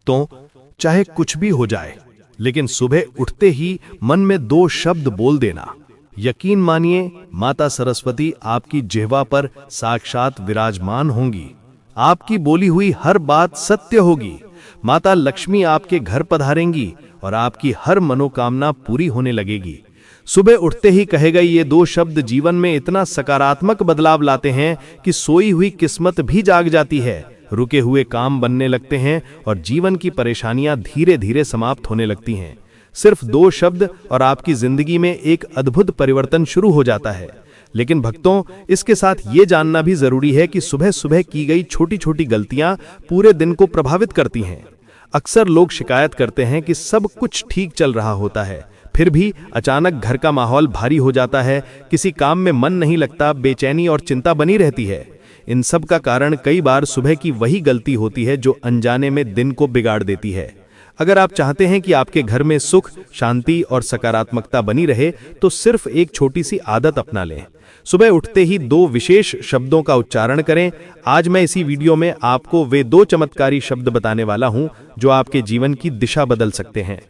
भक्तों, चाहे कुछ भी हो जाए, लेकिन सुबह उठते ही मन में 2 शब्द बोल देना। यकीन मानिए, माता सरस्वती आपकी जिह्वा पर साक्षात विराजमान होंगी। आपकी बोली हुई हर बात सत्य होगी। माता लक्ष्मी आपके घर पधारेंगी और आपकी हर मनोकामना पूरी होने लगेगी। सुबह उठते ही कहे गए ये 2 शब्द जीवन में इतना सकारात्मक बदलाव लाते हैं कि सोई हुई किस्मत भी जाग जाती है, रुके हुए काम बनने लगते हैं और जीवन की परेशानियां धीरे धीरे समाप्त होने लगती हैं। सिर्फ 2 शब्द और आपकी जिंदगी में एक अद्भुत परिवर्तन शुरू हो जाता है। लेकिन भक्तों, इसके साथ ये जानना भी जरूरी है कि सुबह सुबह की गई छोटी छोटी गलतियां पूरे दिन को प्रभावित करती हैं। अक्सर लोग शिकायत करते हैं कि सब कुछ ठीक चल रहा होता है, फिर भी अचानक घर का माहौल भारी हो जाता है, किसी काम में मन नहीं लगता, बेचैनी और चिंता बनी रहती है। इन सब का कारण कई बार सुबह की वही गलती होती है जो अनजाने में दिन को बिगाड़ देती है। अगर आप चाहते हैं कि आपके घर में सुख, शांति और सकारात्मकता बनी रहे, तो सिर्फ एक छोटी सी आदत अपना लें। सुबह उठते ही 2 विशेष शब्दों का उच्चारण करें। आज मैं इसी वीडियो में आपको वे 2 चमत्कारी शब्द बताने वाला हूं जो आपके जीवन की दिशा बदल सकते हैं।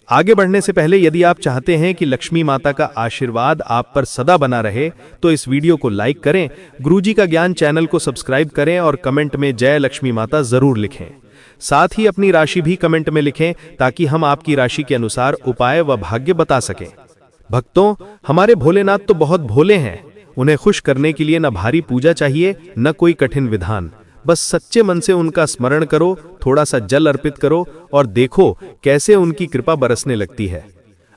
आगे बढ़ने से पहले यदि आप चाहते हैं कि लक्ष्मी माता का आशीर्वाद आप पर सदा बना रहे, तो इस वीडियो को लाइक करें, गुरुजी का ज्ञान चैनल को सब्सक्राइब करें और कमेंट में जय लक्ष्मी माता जरूर लिखें। साथ ही अपनी राशि भी कमेंट में लिखें ताकि हम आपकी राशि के अनुसार उपाय व भाग्य बता सकें। भक्तों, हमारे भोलेनाथ तो बहुत भोले हैं। उन्हें खुश करने के लिए न भारी पूजा चाहिए, न कोई कठिन विधान। बस सच्चे मन से उनका स्मरण करो, थोड़ा सा जल अर्पित करो और देखो कैसे उनकी कृपा बरसने लगती है।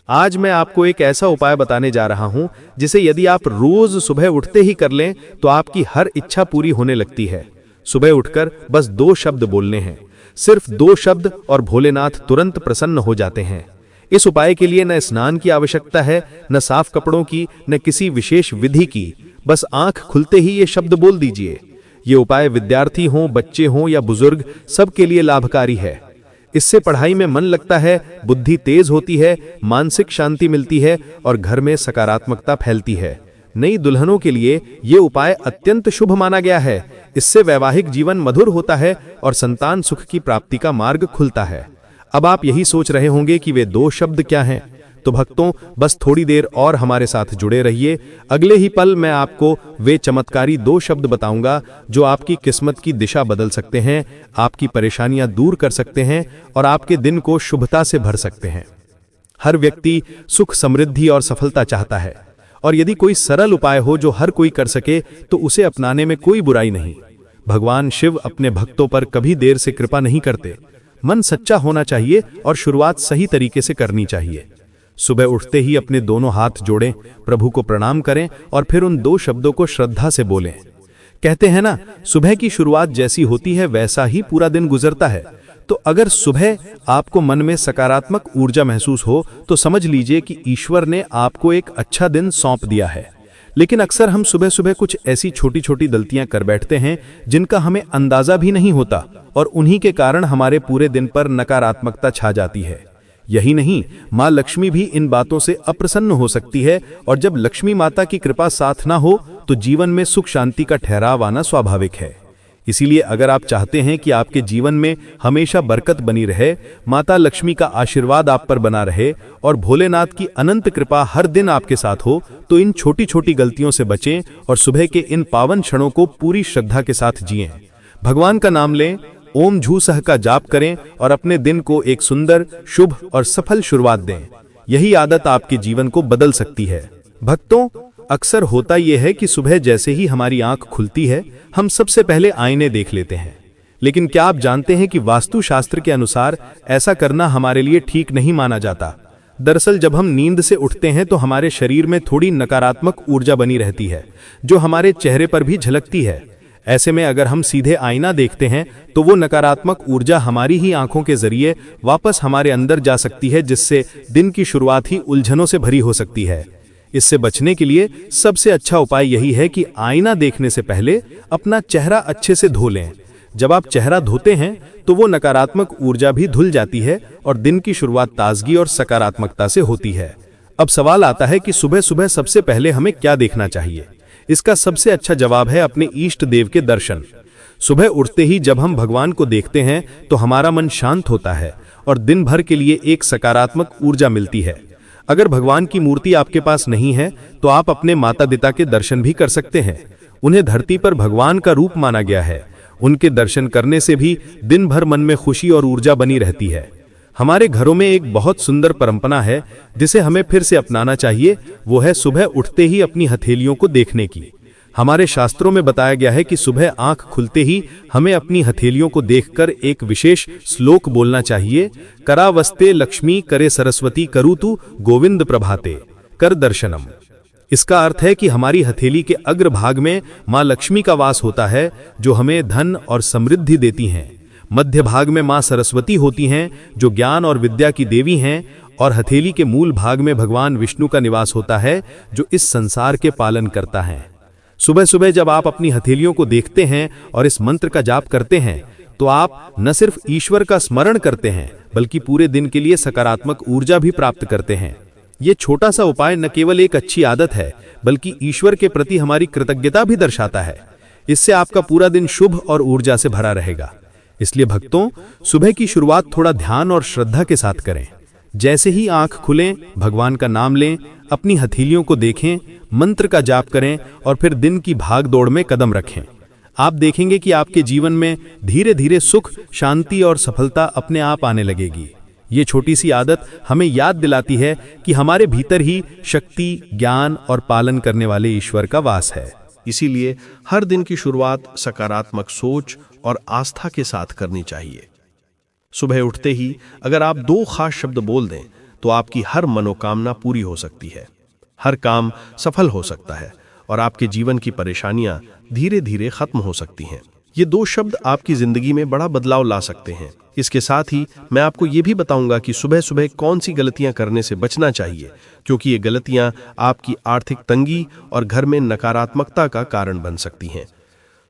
आज मैं आपको एक ऐसा उपाय बताने जा रहा हूं जिसे यदि आप रोज सुबह उठते ही कर लें तो आपकी हर इच्छा पूरी होने लगती है। सुबह उठकर बस 2 शब्द बोलने हैं, सिर्फ 2 शब्द, और भोलेनाथ तुरंत प्रसन्न हो जाते हैं। इस उपाय के लिए न स्नान की आवश्यकता है, न साफ कपड़ों की, न किसी विशेष विधि की। बस आंख खुलते ही ये शब्द बोल दीजिए। ये उपाय विद्यार्थी हों, बच्चे हों या बुजुर्ग, सबके लिए लाभकारी है। इससे पढ़ाई में मन लगता है, बुद्धि तेज होती है, मानसिक शांति मिलती है और घर में सकारात्मकता फैलती है। नई दुल्हनों के लिए ये उपाय अत्यंत शुभ माना गया है। इससे वैवाहिक जीवन मधुर होता है और संतान सुख की प्राप्ति का मार्ग खुलता है। अब आप यही सोच रहे होंगे कि वे 2 शब्द क्या हैं? तो भक्तों, बस थोड़ी देर और हमारे साथ जुड़े रहिए। अगले ही पल मैं आपको वे चमत्कारी 2 शब्द बताऊंगा जो आपकी किस्मत की दिशा बदल सकते हैं, आपकी परेशानियां दूर कर सकते हैं और आपके दिन को शुभता से भर सकते हैं। हर व्यक्ति सुख, समृद्धि और सफलता चाहता है, और यदि कोई सरल उपाय हो जो हर कोई कर सके तो उसे अपनाने में कोई बुराई नहीं। भगवान शिव अपने भक्तों पर कभी देर से कृपा नहीं करते। मन सच्चा होना चाहिए और शुरुआत सही तरीके से करनी चाहिए। सुबह उठते ही अपने दोनों हाथ जोड़ें, प्रभु को प्रणाम करें और फिर उन 2 शब्दों को श्रद्धा से बोलें। कहते हैं ना, सुबह की शुरुआत जैसी होती है वैसा ही पूरा दिन गुजरता है। तो अगर सुबह आपको मन में सकारात्मक ऊर्जा महसूस हो तो समझ लीजिए कि ईश्वर ने आपको एक अच्छा दिन सौंप दिया है। लेकिन अक्सर हम सुबह सुबह कुछ ऐसी छोटी छोटी गलतियां कर बैठते हैं जिनका हमें अंदाजा भी नहीं होता, और उन्हीं के कारण हमारे पूरे दिन पर नकारात्मकता छा जाती है। यही नहीं, माँ लक्ष्मी भी इन बातों से अप्रसन्न हो सकती है, और जब लक्ष्मी माता की कृपा साथ ना हो तो जीवन में सुख शांति का ठहराव आना स्वाभाविक है। इसीलिए अगर आप चाहते हैं कि आपके जीवन में हमेशा बरकत बनी रहे, माता लक्ष्मी का आशीर्वाद आप पर बना रहे और भोलेनाथ की अनंत कृपा हर दिन आपके साथ हो, तो इन छोटी छोटी गलतियों से बचें और सुबह के इन पावन क्षणों को पूरी श्रद्धा के साथ जिएं। भगवान का नाम लें, ओम झू सह का जाप करें और अपने दिन को एक सुंदर, शुभ और सफल शुरुआत दें। यही आदत आपके जीवन को बदल सकती है। भक्तों, अक्सर होता यह है कि सुबह जैसे ही हमारी आंख खुलती है हम सबसे पहले आईने देख लेते हैं। लेकिन क्या आप जानते हैं कि वास्तुशास्त्र के अनुसार ऐसा करना हमारे लिए ठीक नहीं माना जाता। दरअसल जब हम नींद से उठते हैं तो हमारे शरीर में थोड़ी नकारात्मक ऊर्जा बनी रहती है जो हमारे चेहरे पर भी झलकती है। ऐसे में अगर हम सीधे आईना देखते हैं तो वो नकारात्मक ऊर्जा हमारी ही आंखों के जरिए वापस हमारे अंदर जा सकती है, जिससे दिन की शुरुआत ही उलझनों से भरी हो सकती है। इससे बचने के लिए सबसे अच्छा उपाय यही है कि आईना देखने से पहले अपना चेहरा अच्छे से धो लें। जब आप चेहरा धोते हैं तो वो नकारात्मक ऊर्जा भी धुल जाती है और दिन की शुरुआत ताजगी और सकारात्मकता से होती है। अब सवाल आता है कि सुबह सुबह सबसे पहले हमें क्या देखना चाहिए। इसका सबसे अच्छा जवाब है अपने इष्ट देव के दर्शन। सुबह उठते ही जब हम भगवान को देखते हैं तो हमारा मन शांत होता है और दिन भर के लिए एक सकारात्मक ऊर्जा मिलती है। अगर भगवान की मूर्ति आपके पास नहीं है तो आप अपने माता पिता के दर्शन भी कर सकते हैं। उन्हें धरती पर भगवान का रूप माना गया है। उनके दर्शन करने से भी दिन भर मन में खुशी और ऊर्जा बनी रहती है। हमारे घरों में एक बहुत सुंदर परंपरा है जिसे हमें फिर से अपनाना चाहिए, वो है सुबह उठते ही अपनी हथेलियों को देखने की। हमारे शास्त्रों में बताया गया है कि सुबह आंख खुलते ही हमें अपनी हथेलियों को देखकर एक विशेष श्लोक बोलना चाहिए। करावस्ते लक्ष्मी करे सरस्वती करुतु गोविंद प्रभाते कर दर्शनम। इसका अर्थ है कि हमारी हथेली के अग्रभाग में मां लक्ष्मी का वास होता है, जो हमें धन और समृद्धि देती हैं। मध्य भाग में मां सरस्वती होती हैं, जो ज्ञान और विद्या की देवी हैं, और हथेली के मूल भाग में भगवान विष्णु का निवास होता है, जो इस संसार के पालन करता है। सुबह सुबह जब आप अपनी हथेलियों को देखते हैं और इस मंत्र का जाप करते हैं तो आप न सिर्फ ईश्वर का स्मरण करते हैं बल्कि पूरे दिन के लिए सकारात्मक ऊर्जा भी प्राप्त करते हैं। ये छोटा सा उपाय न केवल एक अच्छी आदत है बल्कि ईश्वर के प्रति हमारी कृतज्ञता भी दर्शाता है। इससे आपका पूरा दिन शुभ और ऊर्जा से भरा रहेगा। इसलिए भक्तों, सुबह की शुरुआत थोड़ा ध्यान और श्रद्धा के साथ करें। जैसे ही आंख खुलें, भगवान का नाम लें, अपनी हथेलियों को देखें, मंत्र का जाप करें और फिर दिन की भाग दौड़ में कदम रखें। आप देखेंगे कि आपके जीवन में धीरे धीरे सुख, शांति और सफलता अपने आप आने लगेगी। ये छोटी सी आदत हमें याद दिलाती है कि हमारे भीतर ही शक्ति, ज्ञान और पालन करने वाले ईश्वर का वास है। इसीलिए हर दिन की शुरुआत सकारात्मक सोच और आस्था के साथ करनी चाहिए। सुबह उठते ही अगर आप 2 खास शब्द बोल दें तो आपकी हर मनोकामना पूरी हो सकती है, हर काम सफल हो सकता है और आपके जीवन की परेशानियां धीरे धीरे खत्म हो सकती हैं। ये 2 शब्द आपकी जिंदगी में बड़ा बदलाव ला सकते हैं। इसके साथ ही मैं आपको ये भी बताऊंगा कि सुबह सुबह कौन सी गलतियां करने से बचना चाहिए, क्योंकि ये गलतियां आपकी आर्थिक तंगी और घर में नकारात्मकता का कारण बन सकती हैं।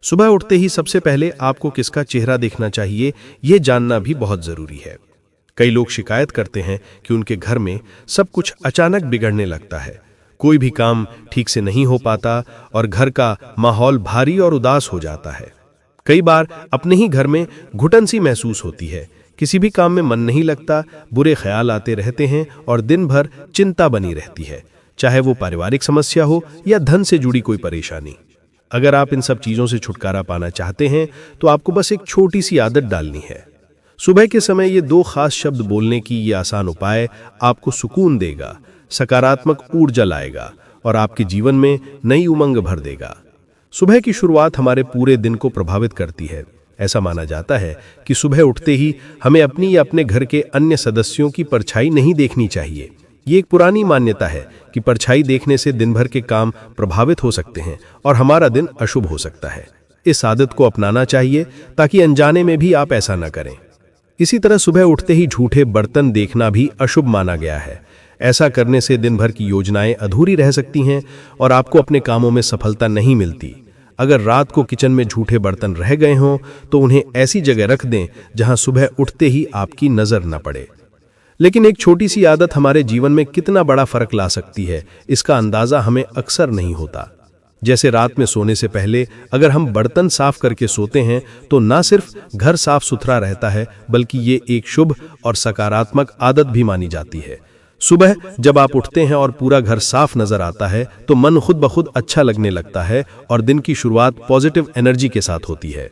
सुबह उठते ही सबसे पहले आपको किसका चेहरा देखना चाहिए, ये जानना भी बहुत जरूरी है। कई लोग शिकायत करते हैं कि उनके घर में सब कुछ अचानक बिगड़ने लगता है, कोई भी काम ठीक से नहीं हो पाता और घर का माहौल भारी और उदास हो जाता है। कई बार अपने ही घर में घुटन सी महसूस होती है, किसी भी काम में मन नहीं लगता, बुरे ख्याल आते रहते हैं और दिन भर चिंता बनी रहती है, चाहे वो पारिवारिक समस्या हो या धन से जुड़ी कोई परेशानी। अगर आप इन सब चीजों से छुटकारा पाना चाहते हैं तो आपको बस एक छोटी सी आदत डालनी है। सुबह के समय ये 2 खास शब्द बोलने की ये आसान उपाय आपको सुकून देगा, सकारात्मक ऊर्जा लाएगा और आपके जीवन में नई उमंग भर देगा। सुबह की शुरुआत हमारे पूरे दिन को प्रभावित करती है। ऐसा माना जाता है कि सुबह उठते ही हमें अपनी या अपने घर के अन्य सदस्यों की परछाई नहीं देखनी चाहिए। ये एक पुरानी मान्यता है कि परछाई देखने से दिन भर के काम प्रभावित हो सकते हैं और हमारा दिन अशुभ हो सकता है। इस आदत को अपनाना चाहिए ताकि अनजाने में भी आप ऐसा न करें। इसी तरह सुबह उठते ही झूठे बर्तन देखना भी अशुभ माना गया है। ऐसा करने से दिन भर की योजनाएं अधूरी रह सकती हैं और आपको अपने कामों में सफलता नहीं मिलती। अगर रात को किचन में झूठे बर्तन रह गए हों तो उन्हें ऐसी जगह रख दें जहां सुबह उठते ही आपकी नजर न पड़े। लेकिन एक छोटी सी आदत हमारे जीवन में कितना बड़ा फर्क ला सकती है, इसका अंदाजा हमें अक्सर नहीं होता। जैसे रात में सोने से पहले अगर हम बर्तन साफ करके सोते हैं तो न सिर्फ घर साफ सुथरा रहता है बल्कि ये एक शुभ और सकारात्मक आदत भी मानी जाती है। सुबह जब आप उठते हैं और पूरा घर साफ नजर आता है तो मन खुद ब खुद अच्छा लगने लगता है और दिन की शुरुआत पॉजिटिव एनर्जी के साथ होती है।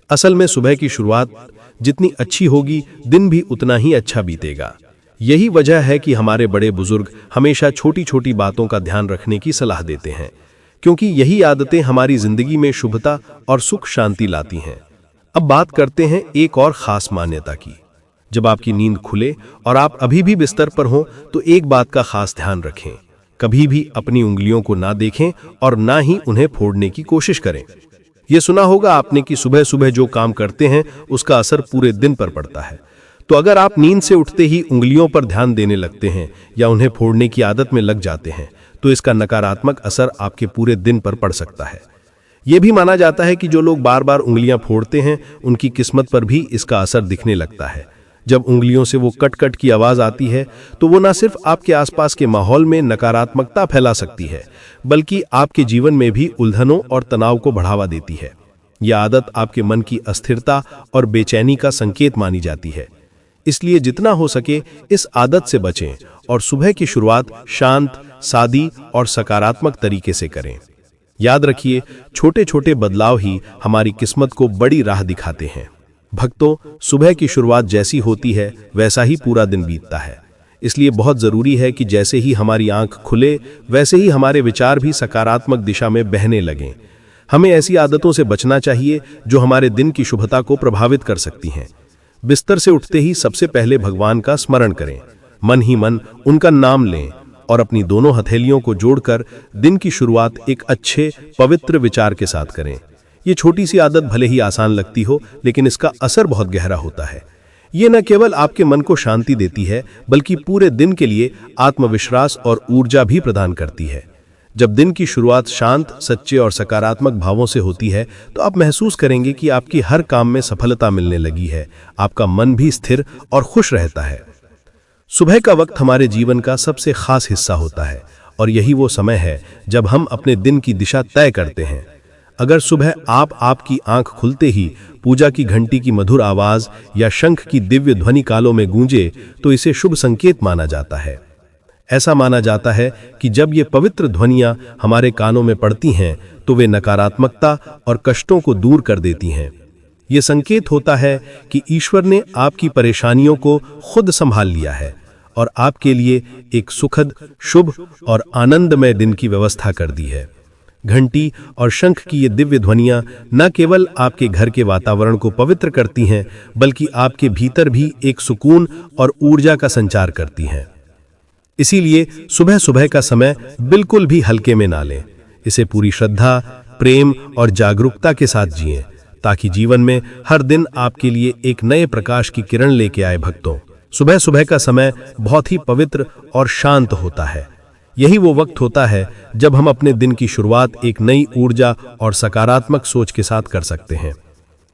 असल में सुबह की शुरुआत जितनी अच्छी होगी, दिन भी उतना ही अच्छा बीतेगा। यही वजह है कि हमारे बड़े बुजुर्ग हमेशा छोटी छोटी बातों का ध्यान रखने की सलाह देते हैं, क्योंकि यही आदतें हमारी जिंदगी में शुभता और सुख शांति लाती हैं। अब बात करते हैं एक और खास मान्यता की। जब आपकी नींद खुले और आप अभी भी बिस्तर पर हों तो एक बात का खास ध्यान रखें, कभी भी अपनी उंगलियों को ना देखें और ना ही उन्हें फोड़ने की कोशिश करें। यह सुना होगा आपने कि सुबह सुबह जो काम करते हैं उसका असर पूरे दिन पर पड़ता है। तो अगर आप नींद से उठते ही उंगलियों पर ध्यान देने लगते हैं या उन्हें फोड़ने की आदत में लग जाते हैं तो इसका नकारात्मक असर आपके पूरे दिन पर पड़ सकता है। यह भी माना जाता है कि जो लोग बार बार उंगलियां फोड़ते हैं उनकी किस्मत पर भी इसका असर दिखने लगता है। जब उंगलियों से वो कट कट की आवाज आती है तो वो न सिर्फ आपके आसपास के माहौल में नकारात्मकता फैला सकती है बल्कि आपके जीवन में भी उलझनों और तनाव को बढ़ावा देती है। यह आदत आपके मन की अस्थिरता और बेचैनी का संकेत मानी जाती है। इसलिए जितना हो सके इस आदत से बचें और सुबह की शुरुआत शांत, सादी और सकारात्मक तरीके से करें। याद रखिए, छोटे छोटे बदलाव ही हमारी किस्मत को बड़ी राह दिखाते हैं। भक्तों, सुबह की शुरुआत जैसी होती है वैसा ही पूरा दिन बीतता है। इसलिए बहुत जरूरी है कि जैसे ही हमारी आंख खुले वैसे ही हमारे विचार भी सकारात्मक दिशा में बहने लगें। हमें ऐसी आदतों से बचना चाहिए जो हमारे दिन की शुभता को प्रभावित कर सकती हैं। बिस्तर से उठते ही सबसे पहले भगवान का स्मरण करें, मन ही मन उनका नाम लें और अपनी दोनों हथेलियों को जोड़कर दिन की शुरुआत एक अच्छे पवित्र विचार के साथ करें। ये छोटी सी आदत भले ही आसान लगती हो, लेकिन इसका असर बहुत गहरा होता है। ये न केवल आपके मन को शांति देती है, बल्कि पूरे दिन के लिए आत्मविश्वास और ऊर्जा भी प्रदान करती है। जब दिन की शुरुआत शांत, सच्चे और सकारात्मक भावों से होती है तो आप महसूस करेंगे कि आपकी हर काम में सफलता मिलने लगी है। आपका मन भी स्थिर और खुश रहता है। सुबह का वक्त हमारे जीवन का सबसे खास हिस्सा होता है और यही वो समय है जब हम अपने दिन की दिशा तय करते हैं। अगर सुबह आपकी आंख खुलते ही पूजा की घंटी की मधुर आवाज या शंख की दिव्य ध्वनि कानों में गूंजे तो इसे शुभ संकेत माना जाता है। ऐसा माना जाता है कि जब ये पवित्र ध्वनियां हमारे कानों में पड़ती हैं तो वे नकारात्मकता और कष्टों को दूर कर देती हैं। ये संकेत होता है कि ईश्वर ने आपकी परेशानियों को खुद संभाल लिया है और आपके लिए एक सुखद, शुभ और आनंदमय दिन की व्यवस्था कर दी है। घंटी और शंख की ये दिव्य ध्वनियां न केवल आपके घर के वातावरण को पवित्र करती हैं, बल्कि आपके भीतर भी एक सुकून और ऊर्जा का संचार करती हैं। इसीलिए सुबह सुबह का समय बिल्कुल भी हल्के में ना लें। इसे पूरी श्रद्धा, प्रेम और जागरूकता के साथ जिएं, ताकि जीवन में हर दिन आपके लिए एक नए प्रकाश की किरण लेके आए। भक्तों, सुबह सुबह का समय बहुत ही पवित्र और शांत होता है। यही वो वक्त होता है जब हम अपने दिन की शुरुआत एक नई ऊर्जा और सकारात्मक सोच के साथ कर सकते हैं।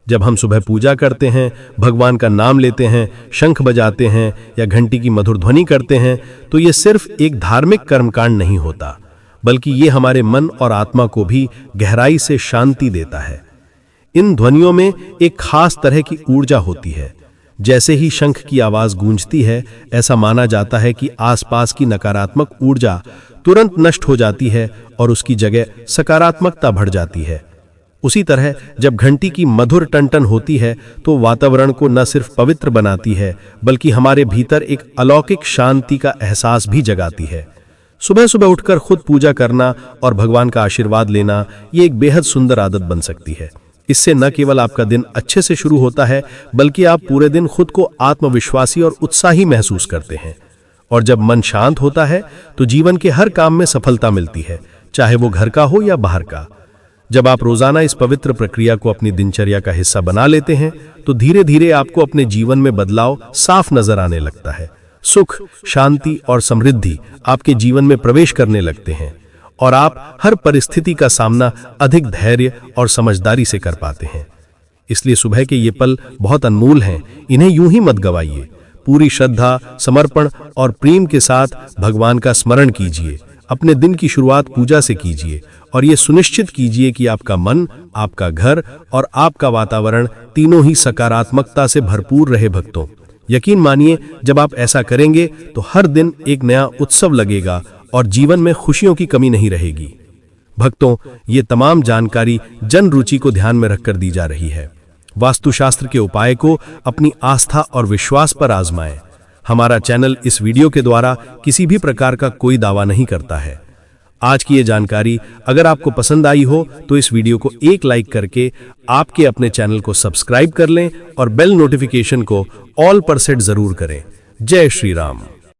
जब हम सुबह पूजा करते हैं, भगवान का नाम लेते हैं, शंख बजाते हैं या घंटी की मधुर ध्वनि करते हैं, तो ये सिर्फ एक धार्मिक कर्मकांड नहीं होता, बल्कि ये हमारे मन और आत्मा को भी गहराई से शांति देता है। इन ध्वनियों में एक खास तरह की ऊर्जा होती है। जैसे ही शंख की आवाज गूंजती है, ऐसा माना जाता है कि आसपास की नकारात्मक ऊर्जा तुरंत नष्ट हो जाती है और उसकी जगह सकारात्मकता बढ़ जाती है। उसी तरह जब घंटी की मधुर टन-टन होती है तो वातावरण को न सिर्फ पवित्र बनाती है, बल्कि हमारे भीतर एक अलौकिक शांति का एहसास भी जगाती है। सुबह सुबह उठकर खुद पूजा करना और भगवान का आशीर्वाद लेना, ये एक बेहद सुंदर आदत बन सकती है। इससे न केवल आपका दिन अच्छे से शुरू होता है, बल्कि आप पूरे दिन खुद को आत्मविश्वासी और उत्साही महसूस करते हैं। और जब मन शांत होता है तो जीवन के हर काम में सफलता मिलती है, चाहे वो घर का हो या बाहर का। जब आप रोजाना इस पवित्र प्रक्रिया को अपनी दिनचर्या का हिस्सा बना लेते हैं तो धीरे धीरे आपको अपने जीवन में बदलाव साफ नजर आने लगता है। सुख, शांति और समृद्धि आपके जीवन में प्रवेश करने लगते हैं और आप हर परिस्थिति का सामना अधिक धैर्य और समझदारी से कर पाते हैं। इसलिए सुबह के ये पल बहुत अनमोल हैं, इन्हें यूं ही मत गवाइए। पूरी श्रद्धा, समर्पण और प्रेम के साथ भगवान का स्मरण कीजिए। अपने दिन की शुरुआत पूजा से कीजिए और ये सुनिश्चित कीजिए कि आपका मन, आपका घर और आपका वातावरण तीनों ही सकारात्मकता से भरपूर रहे। भक्तों, यकीन मानिए, जब आप ऐसा करेंगे तो हर दिन एक नया उत्सव लगेगा और जीवन में खुशियों की कमी नहीं रहेगी। भक्तों, ये तमाम जानकारी जन रुचि को ध्यान में रखकर दी जा रही है। वास्तुशास्त्र के उपाय को अपनी आस्था और विश्वास पर आजमाएं। हमारा चैनल इस वीडियो के द्वारा किसी भी प्रकार का कोई दावा नहीं करता है। आज की ये जानकारी अगर आपको पसंद आई हो तो इस वीडियो को एक लाइक करके आपके अपने चैनल को सब्सक्राइब कर लें और बेल नोटिफिकेशन को ऑल पर सेट जरूर करें। जय श्री राम।